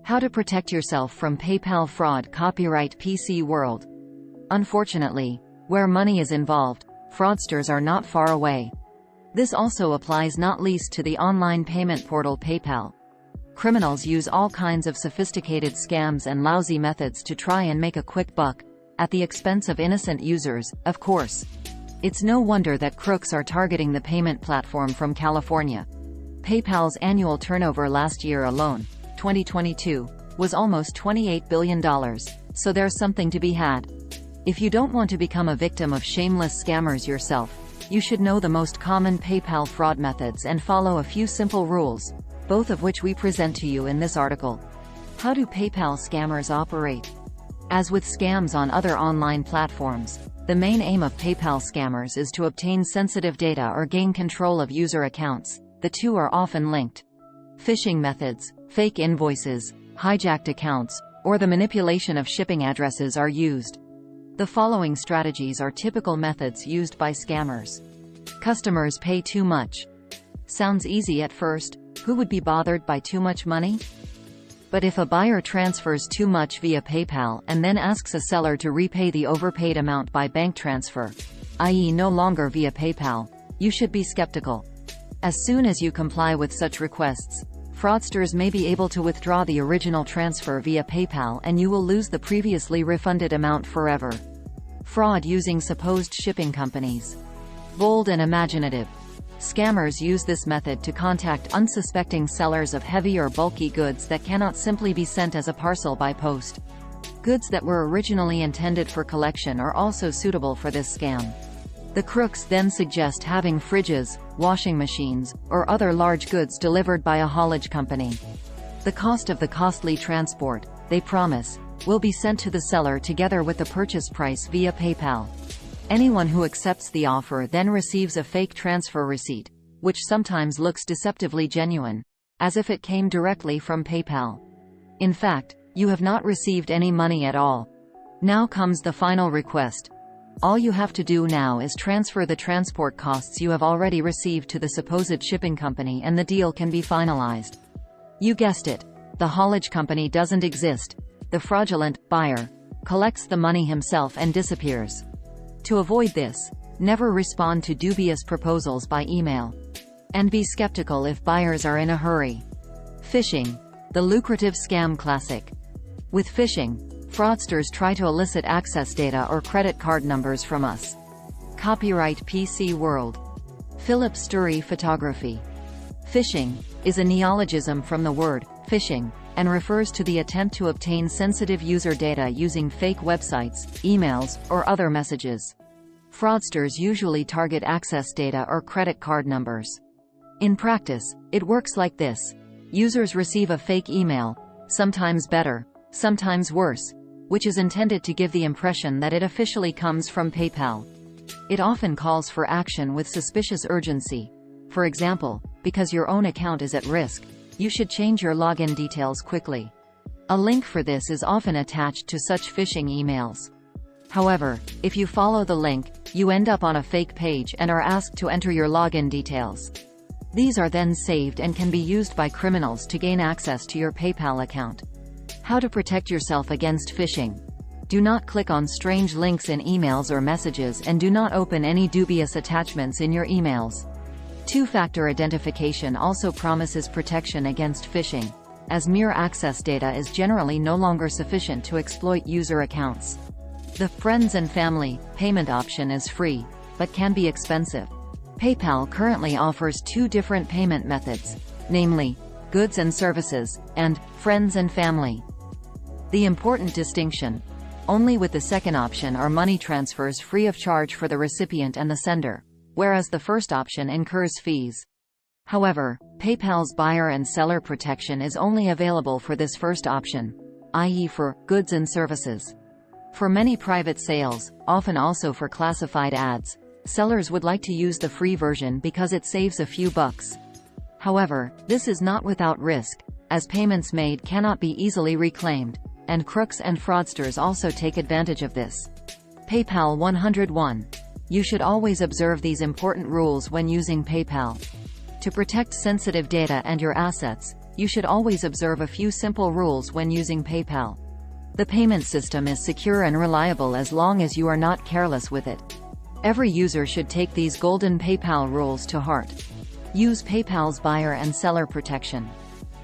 How to protect yourself from PayPal fraud. Copyright PC World. Unfortunately, where money is involved, fraudsters are not far away. This also applies not least to the online payment portal PayPal. Criminals use all kinds of sophisticated scams and lousy methods to try and make a quick buck, at the expense of innocent users, of course. It's no wonder that crooks are targeting the payment platform from California. PayPal's annual turnover last year alone, 2022, was almost $28 billion, so there's something to be had. If you don't want to become a victim of shameless scammers yourself, you should know the most common PayPal fraud methods and follow a few simple rules, both of which we present to you in this article. How do PayPal scammers operate? As with scams on other online platforms, the main aim of PayPal scammers is to obtain sensitive data or gain control of user accounts. The two are often linked. Phishing methods, fake invoices, hijacked accounts, or the manipulation of shipping addresses are used. The following strategies are typical methods used by scammers. Customers pay too much. Sounds easy at first. Who would be bothered by too much money? But if a buyer transfers too much via PayPal and then asks a seller to repay the overpaid amount by bank transfer, i.e. no longer via PayPal, you should be skeptical. As soon as you comply with such requests, fraudsters may be able to withdraw the original transfer via PayPal and you will lose the previously refunded amount forever. Fraud using supposed shipping companies. Bold and imaginative. Scammers use this method to contact unsuspecting sellers of heavy or bulky goods that cannot simply be sent as a parcel by post. Goods that were originally intended for collection are also suitable for this scam. The crooks then suggest having fridges, washing machines, or other large goods delivered by a haulage company. The cost of the costly transport, they promise, will be sent to the seller together with the purchase price via PayPal. Anyone who accepts the offer then receives a fake transfer receipt, which sometimes looks deceptively genuine, as if it came directly from PayPal. In fact, you have not received any money at all. Now comes the final request. All you have to do now is transfer the transport costs you have already received to the supposed shipping company and the deal can be finalized. You guessed it. The haulage company doesn't exist. The fraudulent buyer collects the money himself and disappears. To avoid this, never respond to dubious proposals by email. And be skeptical if buyers are in a hurry. Phishing, the lucrative scam classic. With phishing, fraudsters try to elicit access data or credit card numbers from us. Copyright PC World. Philip Sturry Photography. Phishing is a neologism from the word phishing and refers to the attempt to obtain sensitive user data using fake websites, emails, or other messages. Fraudsters usually target access data or credit card numbers. In practice, it works like this. Users receive a fake email, sometimes better, sometimes worse, which is intended to give the impression that it officially comes from PayPal. It often calls for action with suspicious urgency. For example, because your own account is at risk, you should change your login details quickly. A link for this is often attached to such phishing emails. However, if you follow the link, you end up on a fake page and are asked to enter your login details. These are then saved and can be used by criminals to gain access to your PayPal account. How to protect yourself against phishing. Do not click on strange links in emails or messages and do not open any dubious attachments in your emails. Two-factor identification also promises protection against phishing, as mere access data is generally no longer sufficient to exploit user accounts. The friends and family payment option is free, but can be expensive. PayPal currently offers two different payment methods, namely, goods and services, and friends and family. The important distinction: only with the second option are money transfers free of charge for the recipient and the sender, whereas the first option incurs fees. However, PayPal's buyer and seller protection is only available for this first option, i.e. for goods and services. For many private sales, often also for classified ads, sellers would like to use the free version because it saves a few bucks. However, this is not without risk, as payments made cannot be easily reclaimed, and crooks and fraudsters also take advantage of this. PayPal 101. You should always observe these important rules when using PayPal. To protect sensitive data and your assets, you should always observe a few simple rules when using PayPal. The payment system is secure and reliable as long as you are not careless with it. Every user should take these golden PayPal rules to heart. Use PayPal's buyer and seller protection.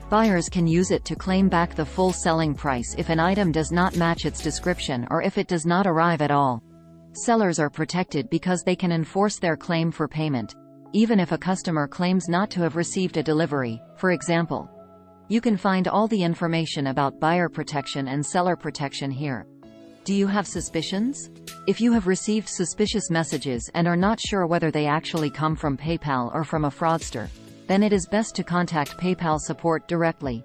Buyers can use it to claim back the full selling price if an item does not match its description or if it does not arrive at all. Sellers are protected because they can enforce their claim for payment, even if a customer claims not to have received a delivery, for example. You can find all the information about buyer protection and seller protection here. Do you have suspicions? If you have received suspicious messages and are not sure whether they actually come from PayPal or from a fraudster, then it is best to contact PayPal support directly.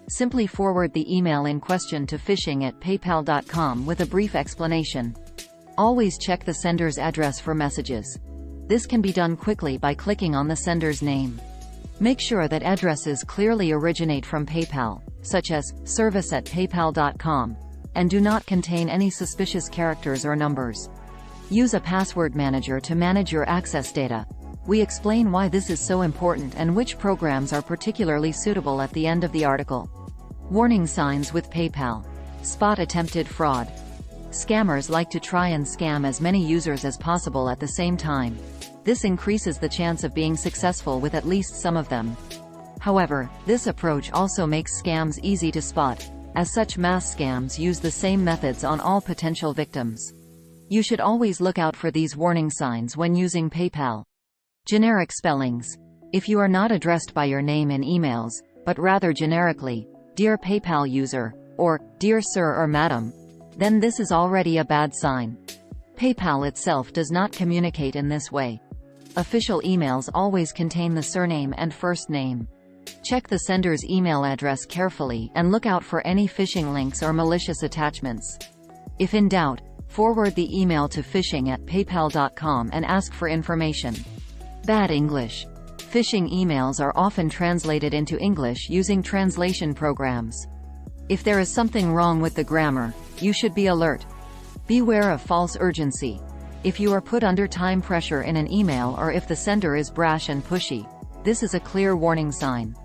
Simply forward the email in question to phishing@paypal.com with a brief explanation. Always check the sender's address for messages. This can be done quickly by clicking on the sender's name. Make sure that addresses clearly originate from PayPal, such as service@paypal.com, and do not contain any suspicious characters or numbers. Use a password manager to manage your access data. We explain why this is so important and which programs are particularly suitable at the end of the article. Warning signs with PayPal. Spot attempted fraud. Scammers like to try and scam as many users as possible at the same time. This increases the chance of being successful with at least some of them. However, this approach also makes scams easy to spot, as such mass scams use the same methods on all potential victims. You should always look out for these warning signs when using PayPal. Generic spellings. If you are not addressed by your name in emails, but rather generically, "Dear PayPal user," or "Dear Sir or Madam," then this is already a bad sign. PayPal itself does not communicate in this way. Official emails always contain the surname and first name. Check the sender's email address carefully and look out for any phishing links or malicious attachments. If in doubt, forward the email to phishing@paypal.com and ask for information. Bad English. Phishing emails are often translated into English using translation programs. If there is something wrong with the grammar, you should be alert. Beware of false urgency. If you are put under time pressure in an email or if the sender is brash and pushy, this is a clear warning sign.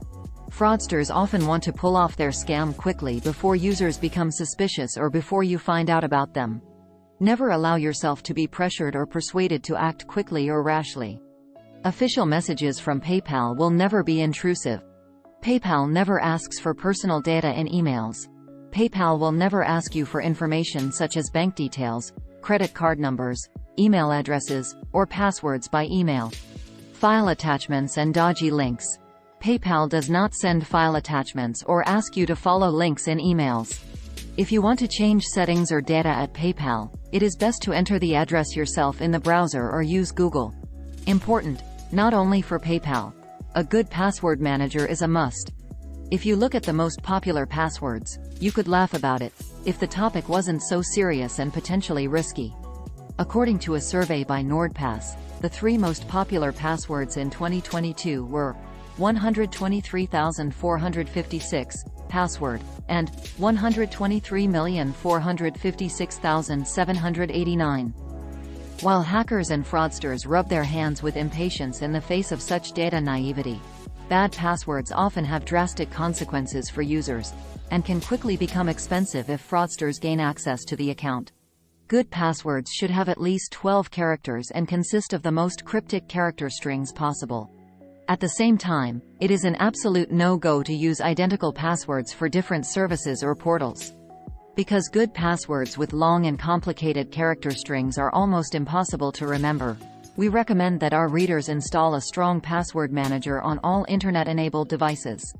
Fraudsters often want to pull off their scam quickly before users become suspicious or before you find out about them. Never allow yourself to be pressured or persuaded to act quickly or rashly. Official messages from PayPal will never be intrusive. PayPal never asks for personal data in emails. PayPal will never ask you for information such as bank details, credit card numbers, email addresses, or passwords by email. File attachments and dodgy links. PayPal does not send file attachments or ask you to follow links in emails. If you want to change settings or data at PayPal, it is best to enter the address yourself in the browser or use Google. Important, not only for PayPal. A good password manager is a must. If you look at the most popular passwords, you could laugh about it, if the topic wasn't so serious and potentially risky. According to a survey by NordPass, the 3 most popular passwords in 2022 were 123,456, password, and 123,456,789. While hackers and fraudsters rub their hands with impatience in the face of such data naivety, bad passwords often have drastic consequences for users, and can quickly become expensive if fraudsters gain access to the account. Good passwords should have at least 12 characters and consist of the most cryptic character strings possible. At the same time, it is an absolute no-go to use identical passwords for different services or portals. Because good passwords with long and complicated character strings are almost impossible to remember, we recommend that our readers install a strong password manager on all Internet-enabled devices.